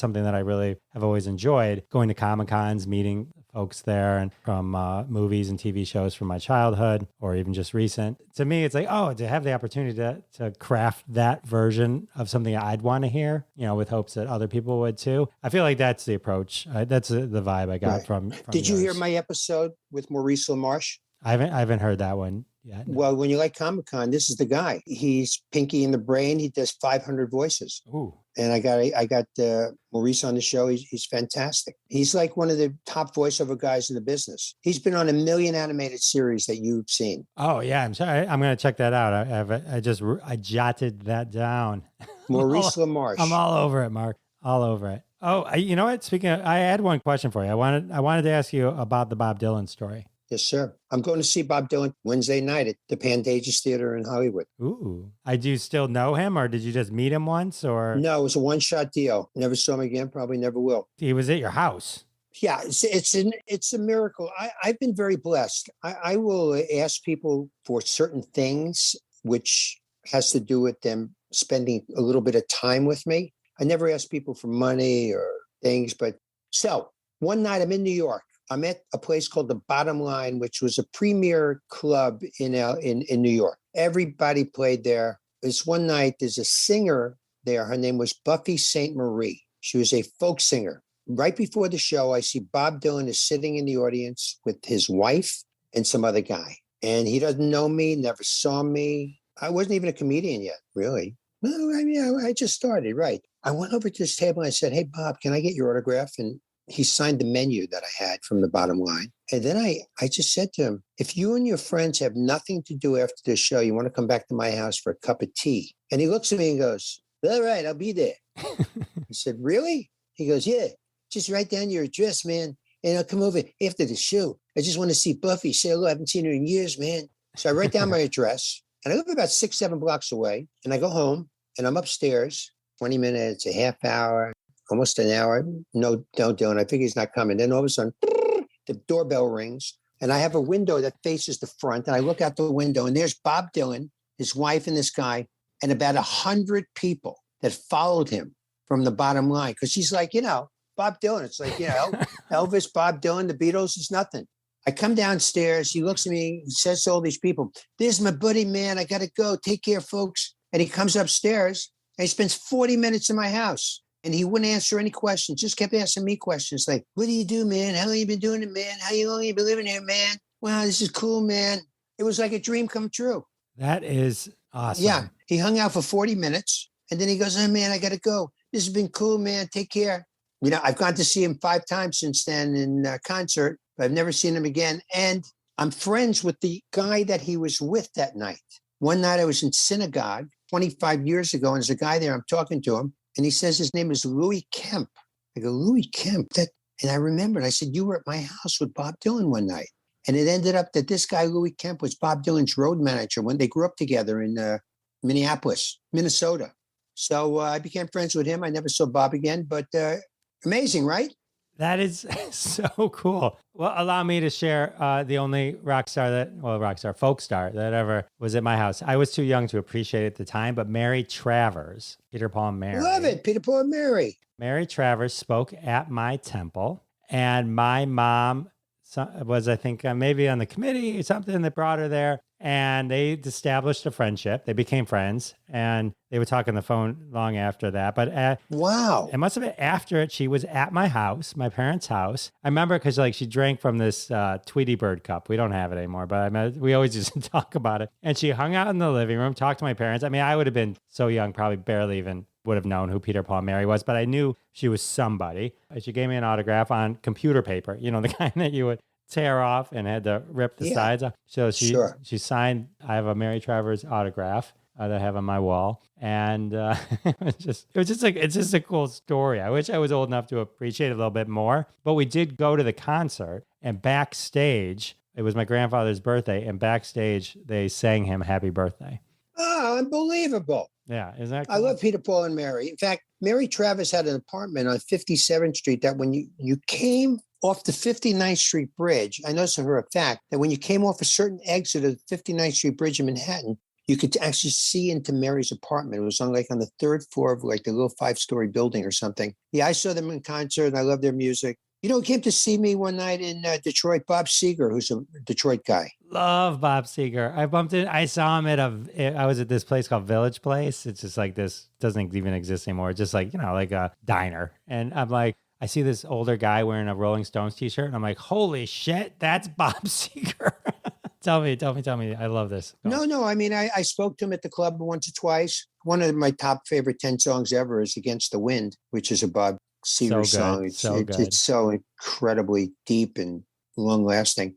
something that I really have always enjoyed. Going to Comic-Cons, meeting folks there, and from movies and TV shows from my childhood or even just recent. To me, it's like, to have the opportunity to craft that version of something I'd want to hear, with hopes that other people would too. I feel like that's the approach. That's the vibe I got from Did you hear my episode with Maurice LaMarche? I haven't heard that one yet. No. Well, when you like Comic-Con, this is the guy. He's Pinky in the Brain. He does 500 voices. Ooh. And I got Maurice on the show. He's fantastic. He's like one of the top voiceover guys in the business. He's been on 1 million animated series that you've seen. Oh yeah, I'm sorry. I'm going to check that out. I jotted that down. Maurice LaMarche. I'm all over it, Mark. All over it. Oh, you know what? I had one question for you. I wanted to ask you about the Bob Dylan story. Yes, sir. I'm going to see Bob Dylan Wednesday night at the Pantages Theater in Hollywood. Ooh. Do you still know him, or did you just meet him once? Or no, it was a one-shot deal. Never saw him again. Probably never will. He was at your house. Yeah, it's a miracle. I've been very blessed. I will ask people for certain things, which has to do with them spending a little bit of time with me. I never ask people for money or things. So one night I'm in New York. I'm at a place called The Bottom Line, which was a premier club in New York. Everybody played there. This one night, there's a singer there. Her name was Buffy St. Marie. She was a folk singer. Right before the show, I see Bob Dylan is sitting in the audience with his wife and some other guy. And he doesn't know me, never saw me. I wasn't even a comedian yet, really. No, I just started, right. I went over to this table and I said, "Hey, Bob, can I get your autograph?" And he signed the menu that I had from The Bottom Line. And then I just said to him, "If you and your friends have nothing to do after the show, you want to come back to my house for a cup of tea?" And he looks at me and goes, "All right, I'll be there." I said, "Really?" He goes, "Yeah, just write down your address, man, and I'll come over after the show. I just want to see Buffy. Say hello. I haven't seen her in years, man." So I write down my address, and I live about 6-7 blocks away. And I go home, and I'm upstairs, 20 minutes, a half hour, almost an hour. No, don't do it. I figure he's not coming. Then all of a sudden, the doorbell rings, and I have a window that faces the front. And I look out the window, and there's Bob Dylan, his wife, and this guy, and about 100 people that followed him from The Bottom Line. Because he's like, Bob Dylan. It's like, Elvis, Bob Dylan, the Beatles is nothing. I come downstairs. He looks at me, he says to all these people, "There's my buddy, man. I got to go. Take care, folks." And he comes upstairs and he spends 40 minutes in my house. And he wouldn't answer any questions, just kept asking me questions like, "What do you do, man? How long you been doing it, man? How long you been living here, man? Wow, this is cool, man." It was like a dream come true. That is awesome. Yeah. He hung out for 40 minutes and then he goes, "Oh, man, I got to go. This has been cool, man. Take care." I've gone to see him 5 times since then in concert, but I've never seen him again. And I'm friends with the guy that he was with that night. One night I was in synagogue 25 years ago, and there's a guy there. I'm talking to him, and he says his name is Louie Kemp. I go, "Louie Kemp?" And I remembered, I said, "You were at my house with Bob Dylan one night." And it ended up that this guy, Louie Kemp, was Bob Dylan's road manager when they grew up together in Minneapolis, Minnesota. So I became friends with him. I never saw Bob again, but amazing, right? That is so cool. Well, allow me to share the only folk star that ever was at my house. I was too young to appreciate it at the time, but Mary Travers, Peter, Paul, and Mary. Love it, Peter, Paul, and Mary. Mary Travers spoke at my temple, and my mom was, I think, maybe on the committee or something that brought her there. And they established a friendship. They became friends, and they would talk on the phone long after that. But wow, it must have been after it. She was at my house, my parents' house. I remember because she drank from this Tweety Bird cup. We don't have it anymore, but we always used to talk about it. And she hung out in the living room, talked to my parents. I mean, I would have been so young, probably barely even would have known who Peter, Paul, and Mary was, but I knew she was somebody. She gave me an autograph on computer paper, the kind that you would tear off and had to rip the sides off. So she signed, I have a Mary Travers autograph that I have on my wall. And it's just a cool story. I wish I was old enough to appreciate it a little bit more, but we did go to the concert, and backstage, it was my grandfather's birthday, and backstage they sang him happy birthday. Oh, unbelievable. Yeah. Isn't that cool? I love Peter, Paul, and Mary. In fact, Mary Travers had an apartment on 57th Street that when you came off the 59th Street Bridge, I noticed for a fact that when you came off a certain exit of the 59th Street Bridge in Manhattan, you could actually see into Mary's apartment. It was on the 3rd floor of the little 5-story building or something. Yeah, I saw them in concert and I love their music. Who came to see me one night in Detroit? Bob Seger, who's a Detroit guy. Love Bob Seger. I saw him I was at this place called Village Place. It's just like this, doesn't even exist anymore. It's just like a diner. And I'm like, I see this older guy wearing a Rolling Stones t-shirt, and I'm like, holy shit, that's Bob Seger. Tell me. I love this. No. I mean, I spoke to him at the club once or twice. One of my top favorite 10 songs ever is Against the Wind, which is a Bob Seger song. It's so incredibly deep and long lasting.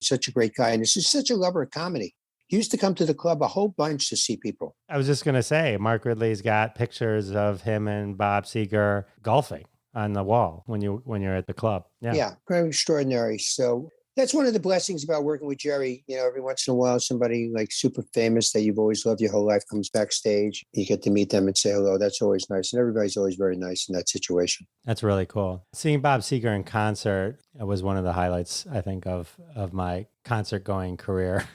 Such a great guy. And he's such a lover of comedy. He used to come to the club a whole bunch to see people. I was just going to say, Mark Ridley's got pictures of him and Bob Seger golfing on the wall when you're at the club. Yeah, very extraordinary. So that's one of the blessings about working with Jerry. Every once in a while, somebody like super famous that you've always loved your whole life comes backstage. You get to meet them and say hello. That's always nice. And everybody's always very nice in that situation. That's really cool. Seeing Bob Seger in concert was one of the highlights, I think, of my concert going career.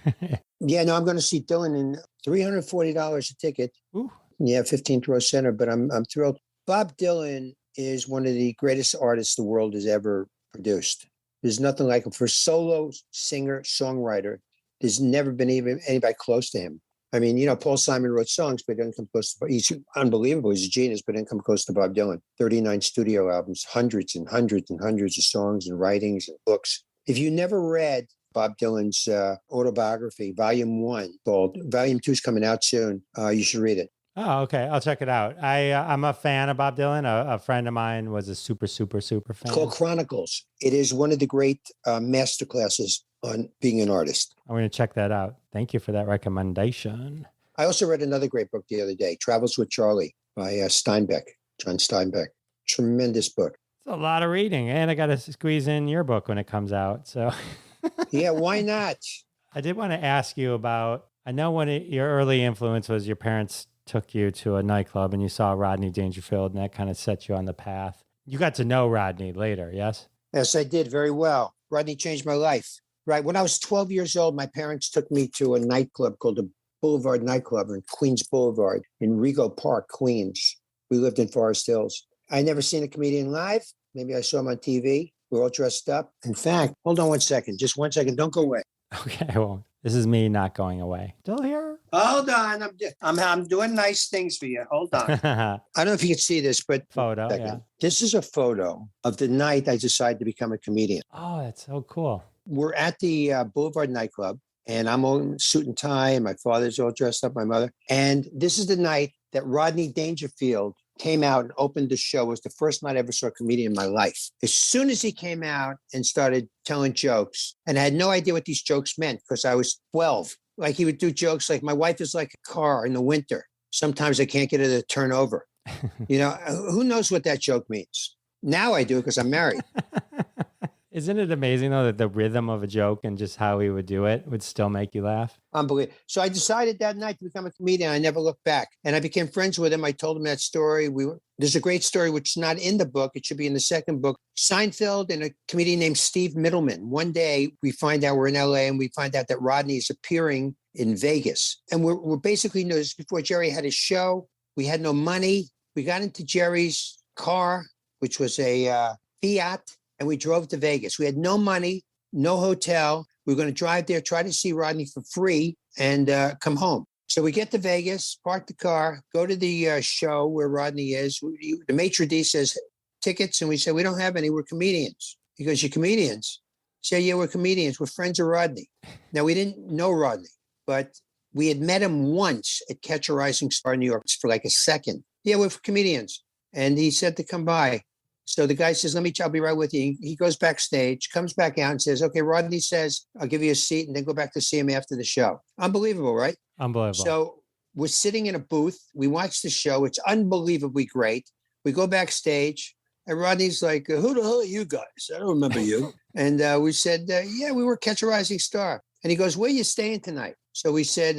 Yeah, no, I'm going to see Dylan in $340 a ticket. Ooh. Yeah, 15th row center, but I'm thrilled. Bob Dylan is one of the greatest artists the world has ever produced. There's nothing like him. For solo singer, songwriter, there's never been even anybody close to him. I mean, Paul Simon wrote songs, but he didn't come close to, he's unbelievable. He's a genius, but didn't come close to Bob Dylan. 39 studio albums, hundreds and hundreds and hundreds of songs and writings and books. If you never read Bob Dylan's autobiography, Volume 1, Volume 2 is coming out soon, you should read it. Oh, okay. I'll check it out. I'm a fan of Bob Dylan. A friend of mine was a super, super, super fan. It's called Chronicles. It is one of the great masterclasses on being an artist. I'm going to check that out. Thank you for that recommendation. I also read another great book the other day, Travels with Charlie by John Steinbeck. Tremendous book. It's a lot of reading, and I got to squeeze in your book when it comes out. So, yeah, why not? I did want to ask you about, I know your early influence was your parents took you to a nightclub and you saw Rodney Dangerfield, and that kind of set you on the path. You got to know Rodney later, yes? Yes, I did very well. Rodney changed my life. Right. When I was 12 years old, my parents took me to a nightclub called the Boulevard Nightclub in Queens Boulevard in Rego Park, Queens. We lived in Forest Hills. I never seen a comedian live. Maybe I saw him on TV. We're all dressed up. In fact, hold on one second. Just 1 second. Don't go away. Okay, well, this is me not going away. Still here? Hold on. I'm doing nice things for you. Hold on. I don't know if you can see this, but Photo, yeah. This is a photo of the night I decided to become a comedian. Oh, that's so cool. We're at the Boulevard nightclub, and I'm all in suit and tie, and my father's all dressed up, my mother. And this is the night that Rodney Dangerfield came out and opened the show. It was the first night I ever saw a comedian in my life. As soon as he came out and started telling jokes, and I had no idea what these jokes meant because I was 12. Like he would do jokes like, my wife is like a car in the winter. Sometimes I can't get her to turn over. Who knows what that joke means? Now I do because I'm married. Isn't it amazing, though, that the rhythm of a joke and just how he would do it would still make you laugh? Unbelievable. So I decided that night to become a comedian. I never looked back. And I became friends with him. I told him that story. There's a great story, which is not in the book. It should be in the second book. Seinfeld and a comedian named Steve Middleman. One day we find out we're in LA and we find out that Rodney is appearing in Vegas. And we're basically, this before Jerry had his show. We had no money. We got into Jerry's car, which was a Fiat. And we drove to Vegas. We had no money, no hotel. We were going to drive there, try to see Rodney for free, and come home. So we get to Vegas, park the car, go to the show where Rodney is. The maitre d' says, tickets? And we said, we don't have any. We're comedians. He goes, you're comedians? I said, yeah, we're comedians. We're friends of Rodney. Now, we didn't know Rodney, but we had met him once at Catch a Rising Star in New York for like a second. Yeah, we're comedians. And he said to come by. So the guy says, I'll be right with you. He goes backstage, comes back out and says, okay, Rodney says, I'll give you a seat and then go back to see him after the show. Unbelievable, right? Unbelievable. So we're sitting in a booth. We watch the show. It's unbelievably great. We go backstage and Rodney's like, who the hell are you guys? I don't remember you. And we said, yeah, we were Catch a Rising Star. And he goes, where are you staying tonight? So we said,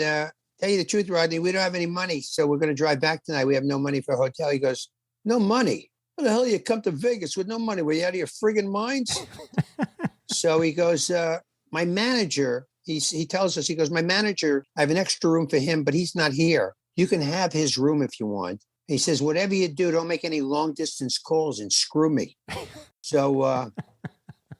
tell you the truth, Rodney, we don't have any money. So we're going to drive back tonight. We have no money for a hotel. He goes, no money? How the hell you come to Vegas with no money? Were you out of your friggin' minds? So he goes, my manager, he tells us, he goes, my manager, I have an extra room for him, but he's not here. You can have his room if you want. He says, whatever you do, don't make any long distance calls and screw me. So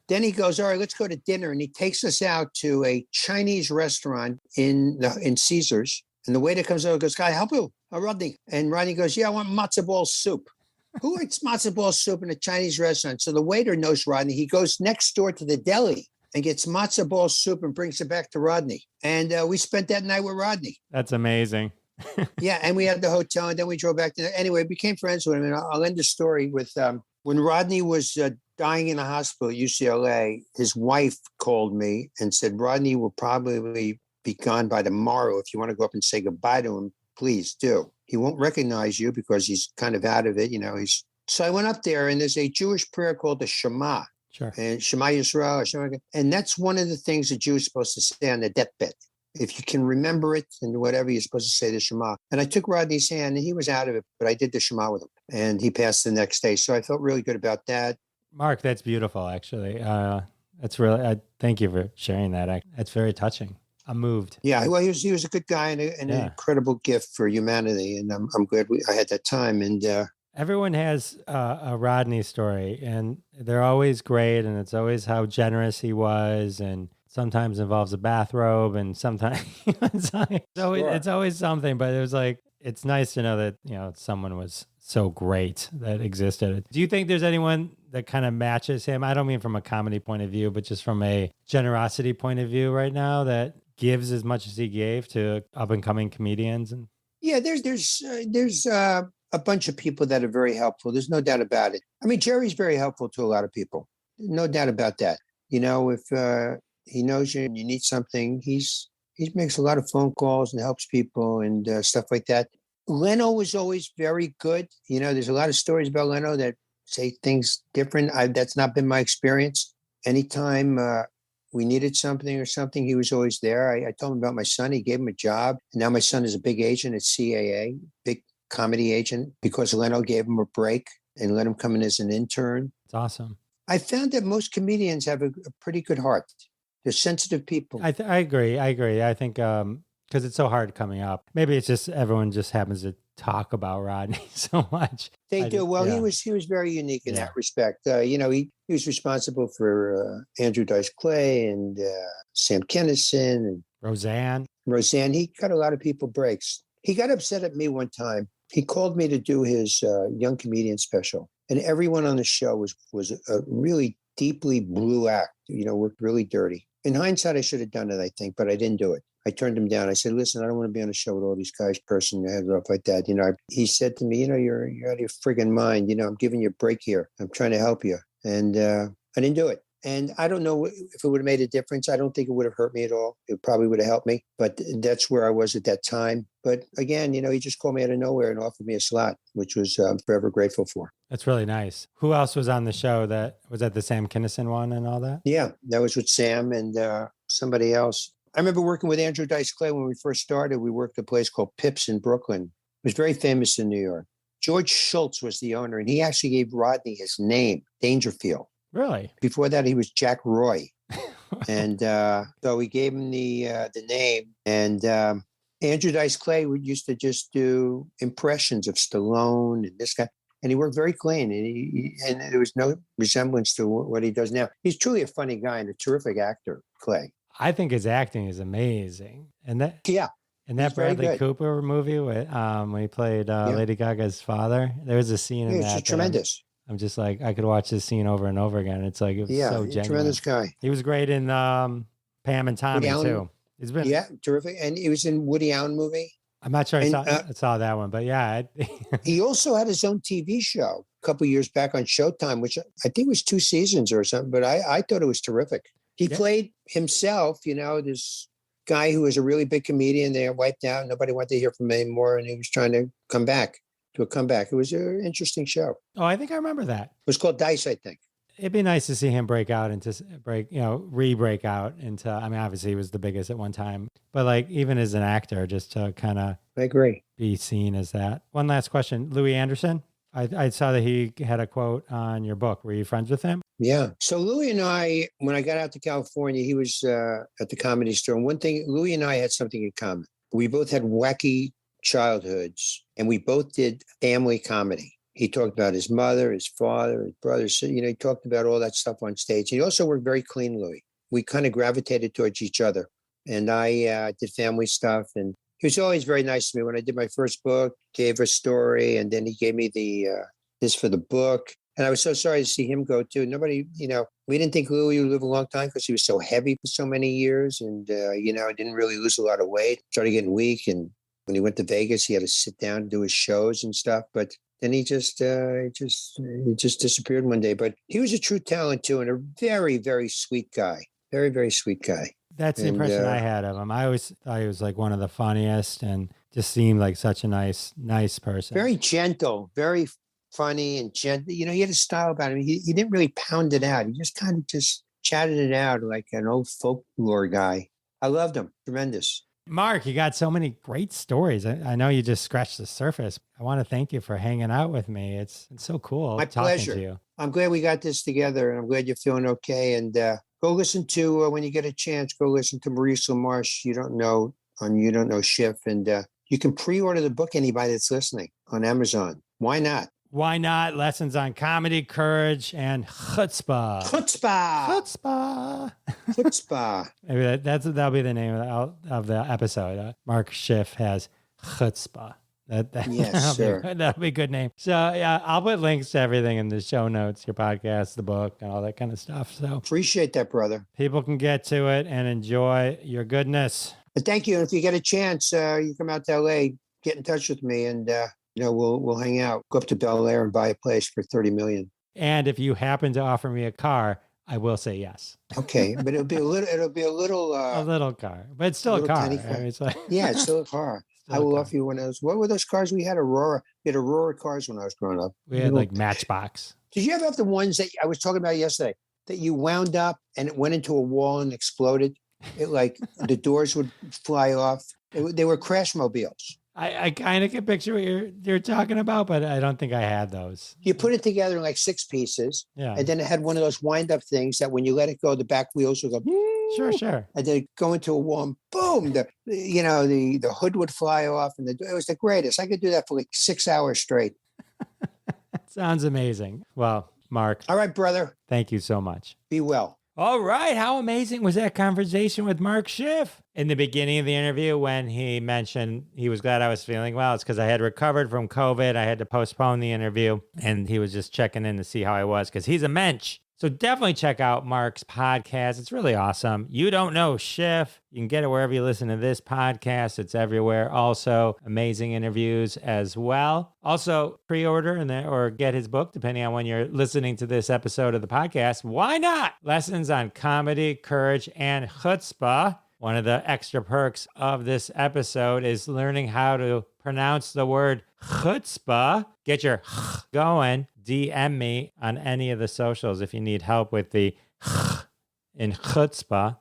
then he goes, all right, let's go to dinner. And he takes us out to a Chinese restaurant in Caesars. And the waiter comes over and goes, can I help you? Rodney. And Rodney goes, yeah, I want matzo ball soup. Who eats matzo ball soup in a Chinese restaurant? So the waiter knows Rodney. He goes next door to the deli and gets matzo ball soup and brings it back to Rodney. And we spent that night with Rodney. That's amazing. Yeah, and we had the hotel, and then we drove back to anyway, became friends with him. And I'll end the story with when Rodney was dying in the hospital at UCLA, his wife called me and said, Rodney will probably be gone by tomorrow. If you want to go up and say goodbye to him, please do. He won't recognize you because he's kind of out of it, So I went up there, and there's a Jewish prayer called the Shema. Sure. And Shema Yisrael. And that's one of the things a Jew is supposed to say on the deathbed. If you can remember it and whatever, you're supposed to say the Shema. And I took Rodney's hand, and he was out of it, but I did the Shema with him. And he passed the next day. So I felt really good about that. Mark, that's beautiful, actually. That's really, thank you for sharing that. That's very touching. I'm moved. Yeah, well, he was a good guy and an incredible gift for humanity, and I'm glad I had that time. And everyone has a Rodney story, and they're always great, and it's always how generous he was, and sometimes involves a bathrobe, and sometimes it's always something. But it was like, it's nice to know that someone was so great that existed. Do you think there's anyone that kind of matches him? I don't mean from a comedy point of view, but just from a generosity point of view right now that gives as much as he gave to up and coming comedians? And yeah, there's a bunch of people that are very helpful. There's no doubt about it. I mean, Jerry's very helpful to a lot of people. No doubt about that. If he knows you and you need something, he makes a lot of phone calls and helps people and stuff like that. Leno was always very good. There's a lot of stories about Leno that say things different. That's not been my experience. Anytime we needed something or something, he was always there. I told him about my son. He gave him a job. And now my son is a big agent at CAA, big comedy agent, because Leno gave him a break and let him come in as an intern. It's awesome. I found that most comedians have a pretty good heart. They're sensitive people. I agree. I think because it's so hard coming up. Maybe it's just everyone just happens to talk about Rodney so much. They do. Well, he was very unique in that respect. He was responsible for Andrew Dice Clay and Sam Kinison and Roseanne. He cut a lot of people breaks. He got upset at me one time. He called me to do his young comedian special, and everyone on the show was a really deeply blue act. Worked really dirty. In hindsight, I should have done it, I think, but I didn't do it. I turned him down. I said, listen, I don't want to be on a show with all these guys cursing their heads off like that. He said to me, you're out of your friggin' mind. I'm giving you a break here. I'm trying to help you. And I didn't do it. And I don't know if it would have made a difference. I don't think it would have hurt me at all. It probably would have helped me. But that's where I was at that time. But again, he just called me out of nowhere and offered me a slot, which was I'm forever grateful for. That's really nice. Who else was on the show? Was that the Sam Kinison one and all that? Yeah, that was with Sam and somebody else. I remember working with Andrew Dice Clay when we first started. We worked at a place called Pips in Brooklyn. It was very famous in New York. George Schultz was the owner, and he actually gave Rodney his name, Dangerfield. Really? Before that, he was Jack Roy. And so we gave him the name. And Andrew Dice Clay used to just do impressions of Stallone and this guy. And he worked very clean. And there was no resemblance to what he does now. He's truly a funny guy and a terrific actor, Clay. I think his acting is amazing. And that Bradley Cooper movie with when he played Lady Gaga's father, there was a scene in that. It's tremendous. I'm just like, I could watch this scene over and over again. It's like, it was so genuine. Tremendous guy. He was great in Pam and Tommy too. He's been terrific. And he was in Woody Allen movie. I'm not sure I saw that one, but yeah. He also had his own TV show a couple of years back on Showtime, which I think was 2 seasons or something, but I thought it was terrific. He played himself, this guy who was a really big comedian. They wiped out. Nobody wanted to hear from him anymore. And he was trying to come back to a comeback. It was an interesting show. Oh, I think I remember that. It was called Dice, I think. It'd be nice to see him break out re-break out into, obviously he was the biggest at one time, but like even as an actor, just to kind of I agree. Be seen as that. One last question. Louie Anderson, I saw that he had a quote on your book. Were you friends with him? Yeah. So Louie and I, when I got out to California, he was at the Comedy Store. And one thing, Louie and I had something in common. We both had wacky childhoods, and we both did family comedy. He talked about his mother, his father, his brothers. He talked about all that stuff on stage. He also worked very clean, Louie. We kind of gravitated towards each other. And I did family stuff. And he was always very nice to me. When I did my first book, gave a story, and then he gave me this for the book. And I was so sorry to see him go too. Nobody, we didn't think Louie would live a long time because he was so heavy for so many years. And, didn't really lose a lot of weight, started getting weak. And when he went to Vegas, he had to sit down and do his shows and stuff. But then he just disappeared one day. But he was a true talent too, and a very, very sweet guy. Very, very sweet guy. That's the impression I had of him. I always thought he was like one of the funniest and just seemed like such a nice person. Very gentle, very funny and gentle. He had a style about him. He didn't really pound it out. He just kind of just chatted it out like an old folklore guy. I loved him. Tremendous. Mark, you got so many great stories. I know you just scratched the surface. I want to thank you for hanging out with me. It's so cool. My pleasure. To you. I'm glad we got this together, and I'm glad you're feeling okay. And go listen to, when you get a chance, go listen to Maurice LaMarche. You don't know Schiff. And you can pre-order the book, anybody that's listening, on Amazon. Why not? Why not? Lessons on comedy, courage, and chutzpah. Maybe that'll be the name of the episode. Mark Schiff has chutzpah. Yes, sir. That'll be a good name. So yeah, I'll put links to everything in the show notes, your podcast, the book, and all that kind of stuff. So appreciate that, brother. People can get to it and enjoy your goodness. And thank you. And if you get a chance, you come out to LA, get in touch with me, and we'll hang out. Go up to Bel Air and buy a place for $30 million. And if you happen to offer me a car, I will say yes. Okay, but it'll be a little a little car, but it's still a car. Tiny car. It's still a car. I will offer you one of those. What were those cars we had? Aurora. We had Aurora cars when I was growing up. We had like Matchbox. Did you ever have the ones that I was talking about yesterday that you wound up and it went into a wall and exploded? It like the doors would fly off. They were crash mobiles. I kind of can picture what you're talking about, but I don't think I had those. You put it together in like 6 pieces. Yeah. And then it had one of those wind up things that when you let it go, the back wheels would go. Sure. And then go into a warm, boom, the hood would fly off, and it was the greatest. I could do that for like 6 hours straight. Sounds amazing. Well, Mark. All right, brother. Thank you so much. Be well. All right. How amazing was that conversation with Mark Schiff? In the beginning of the interview, when he mentioned he was glad I was feeling well, it's because I had recovered from COVID. I had to postpone the interview, and he was just checking in to see how I was because he's a mensch. So definitely check out Mark's podcast. It's really awesome. You Don't Know Schiff. You can get it wherever you listen to this podcast. It's everywhere. Also, amazing interviews as well. Also, pre-order or get his book, depending on when you're listening to this episode of the podcast. Why not? Lessons on Comedy, Courage, and Chutzpah. One of the extra perks of this episode is learning how to pronounce the word chutzpah. Get your going. DM me on any of the socials if you need help with the in chutzpah.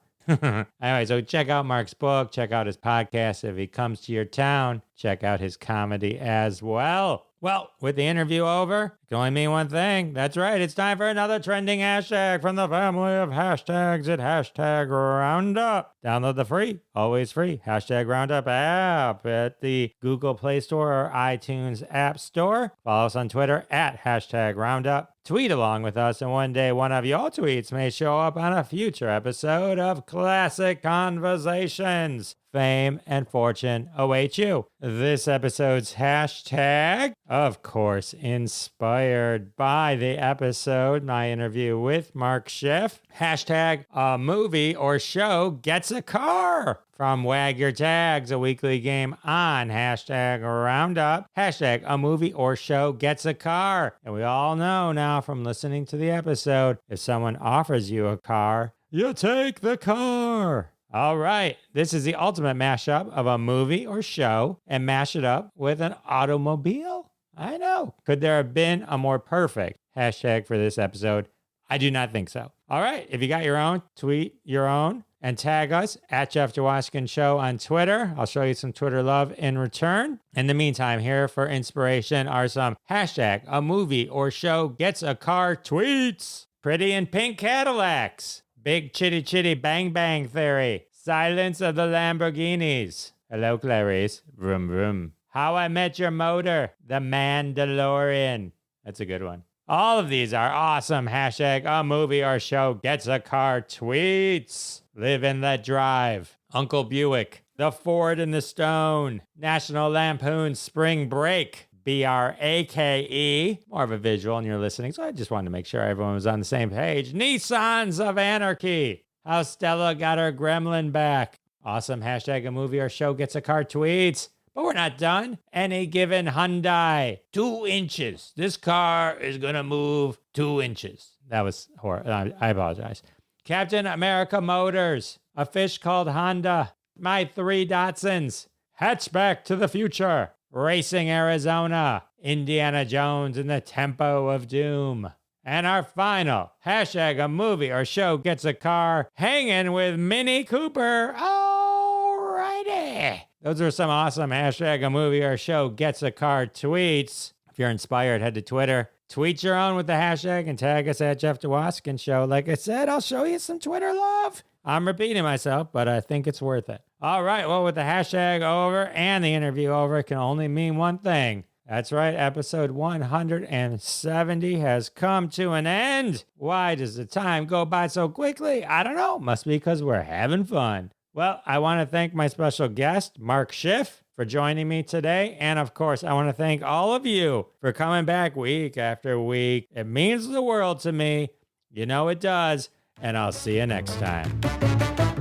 Anyway, so check out Mark's book. Check out his podcast. If he comes to your town, check out his comedy as well. Well, with the interview over, it can only mean one thing. That's right. It's time for another trending hashtag from the family of hashtags at hashtag Roundup. Download the always free hashtag Roundup app at the Google Play Store or iTunes App Store. Follow us on Twitter at hashtag Roundup. Tweet along with us, and one day one of your tweets may show up on a future episode of Classic Conversations. Fame and fortune await you. This episode's hashtag, of course, inspired by the episode, my interview with Mark Schiff. Hashtag a movie or show gets a car. From Wag Your Tags, a weekly game on hashtag Roundup. Hashtag a movie or show gets a car. And we all know now from listening to the episode, if someone offers you a car, you take the car. All right, this is the ultimate mashup of a movie or show and mash it up with an automobile. I know. Could there have been a more perfect hashtag for this episode? I do not think so. All right, if you got your own, tweet your own and tag us at Jeff Jawaskian Show on Twitter. I'll show you some Twitter love in return. In the meantime, here for inspiration are some hashtag a movie or show gets a car tweets. Pretty in pink Cadillacs. Big chitty chitty bang bang theory. Silence of the Lamborghinis. Hello, Clarice. Vroom vroom. How I Met Your Motor. The Mandalorian. That's a good one. All of these are awesome. Hashtag a movie or show gets a car tweets. Live and Let Drive. Uncle Buick. The Ford and the Stone. National Lampoon Spring Break. BRAKE. More of a visual and you're listening, so I just wanted to make sure everyone was on the same page. Nissans of Anarchy. How Stella got her gremlin back. Awesome. Hashtag a movie or show gets a car tweets. But we're not done. Any given Hyundai. 2 inches. This car is going to move 2 inches. That was horrible. I apologize. Captain America Motors. A fish called Honda. My 3 Datsuns. Hatchback to the future. Racing Arizona. Indiana Jones in the Tempo of Doom. And our final, hashtag a movie or show gets a car, hanging with Mini Cooper. Alrighty. Those are some awesome hashtag a movie or show gets a car tweets. If you're inspired, head to Twitter. Tweet your own with the hashtag and tag us at Jeff Jawaskian Show. Like I said, I'll show you some Twitter love. I'm repeating myself, but I think it's worth it. All right, well, with the hashtag over and the interview over, it can only mean one thing. That's right, episode 170 has come to an end. Why does the time go by so quickly? I don't know. Must be because we're having fun. Well, I want to thank my special guest, Mark Schiff, for joining me today. And of course, I want to thank all of you for coming back week after week. It means the world to me. You know it does. And I'll see you next time.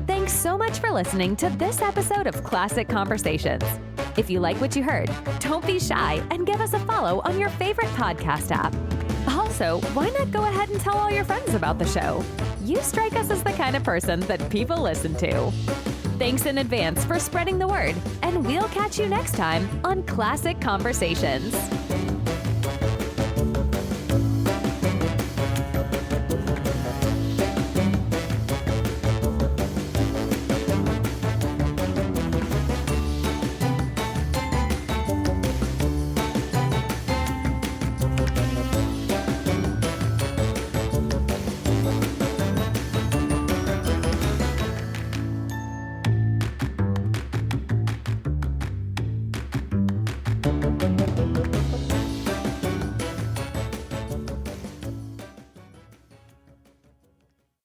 Thanks so much for listening to this episode of Classic Conversations. If you like what you heard, don't be shy and give us a follow on your favorite podcast app. Also, why not go ahead and tell all your friends about the show? You strike us as the kind of person that people listen to. Thanks in advance for spreading the word, and we'll catch you next time on Classic Conversations.